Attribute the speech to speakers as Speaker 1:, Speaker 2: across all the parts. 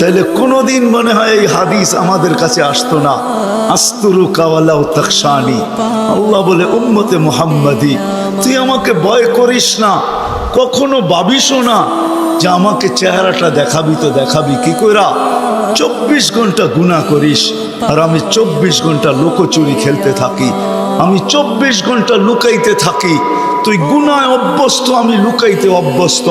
Speaker 1: তাহলে কোনোদিন মনে হয় এই হাদিস আমাদের কাছে আসতো না। আস্তুরুকা ওয়ালাউ তাখশানি, আল্লাহ বলে উম্মতে মুহাম্মাদি তুই আমাকে ভয় করিস না, কখনো ভাবিসও না যে আমাকে চেহারাটা দেখাবি। তো দেখাবি কি কইরা? 24 ঘন্টা গুনাহ করিস, আর আমি 24 ঘন্টা লুকোচুরি খেলতে থাকি, আমি 24 ঘন্টা লুকাইতে থাকি। তুই গুনায় অভ্যস্ত, আমি লুকাইতে অভ্যস্ত।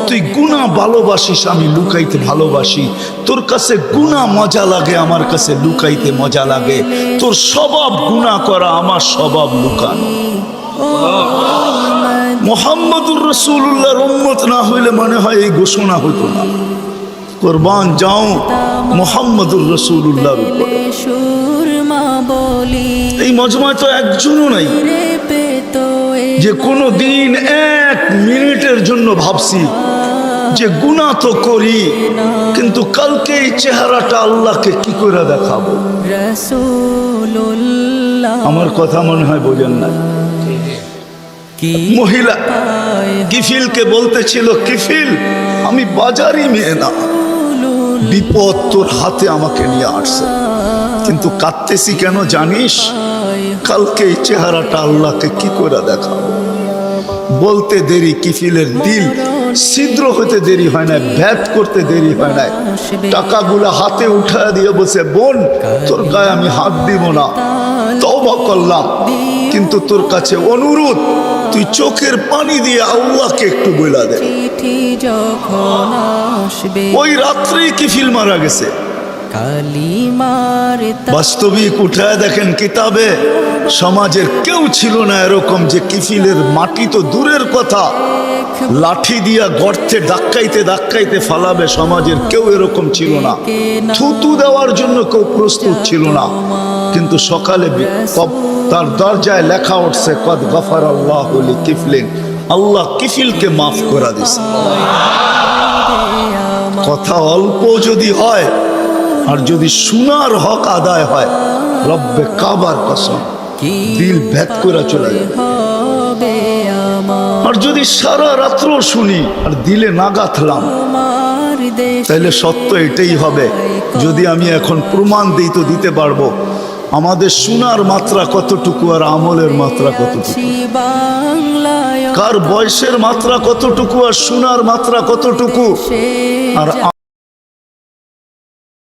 Speaker 1: তুই গুনাহ ভালোবাসিস, আমি লুকাইতে ভালোবাসি। তোর কাছে গুনাহ মজা লাগে, আমার কাছে লুকাইতে মজা লাগে। তোর স্বভাব গুনাহ করা, আমার স্বভাব লুকানো। মুহাম্মদুর রাসূলুল্লাহর উম্মত না হইলে মনে হয় এই ঘোষণা হতো না, কুরবান যাও মুহাম্মদুর রাসূলুল্লাহর উপরে। এই মজমায় তো একজনও নাই যে কোনো দিন 1 মিনিটের জন্য ভাবছি যে গুনাহ তো করি, কিন্তু কালকে এই চেহারাটা আল্লাহকে কি করে দেখাবো। আমার কথা মনে হয় বোঝেন না। মহিলা কিফিলকে বলতেছিল, কিফিল আমি বাজারি মেয়ে না, বিপদ তোর হাতে আমাকে নিয়ে আসছে, কিন্তু কাঁদতেছি কেন জানিস? কালকে এই চেহারাটা আল্লাহকে কি করে দেখাবো। বলতে দেরি কিফিলের দিল ছিদ্র হতে দেরি হয় না, ভেদ করতে দেরি হয় না। টাকাগুলো হাতে উঠায় দিয়ে বসে, বোন তোর গায়ে আমি হাত দিব না, তওবা করলাম, কিন্তু তোর কাছে অনুরোধ তুই চোখের পানি দিয়ে আল্লাহকে একটু বইলা দে। ওই রাত্রেই কিফিল মারা গেছে। বাস্তবিক উঠায় দেখেন কিতাবে, সমাজের কেউ ছিল না এরকম যে কিফিলের মাটি তো দূরের কথা, লাঠি দিয়া গর্তে ধাক্কাইতে ধাক্কাইতে ফালাবে, সমাজের কেউ এরকম ছিল না। থুতু দেওয়ার জন্য কেউ প্রস্তুত ছিল না। কিন্তু সকালে তার দরজায় লেখা উঠছে, কদ গফারাল্লাহু লিকিফলিন, আল্লাহ কিফিলকে মাফ করে দিয়েছে। কথা অল্প যদি হয়, আর যদি শোনার হক আদায় হয়, রব্বে কাবার কসম দিল ভেদ করে চলে যাবে। আর যদি সারা রাত্র শুনি আর দিলে না গাঁথলাম, তাহলে সত্য এটাই হবে। যদি আমি এখন প্রমাণ দিই তো দিতে পারবো আমাদের শোনার মাত্রা কতটুকু আর আমলের মাত্রা কতটুকু, কার বয়সের মাত্রা কতটুকু আর শোনার মাত্রা কতটুকু। আর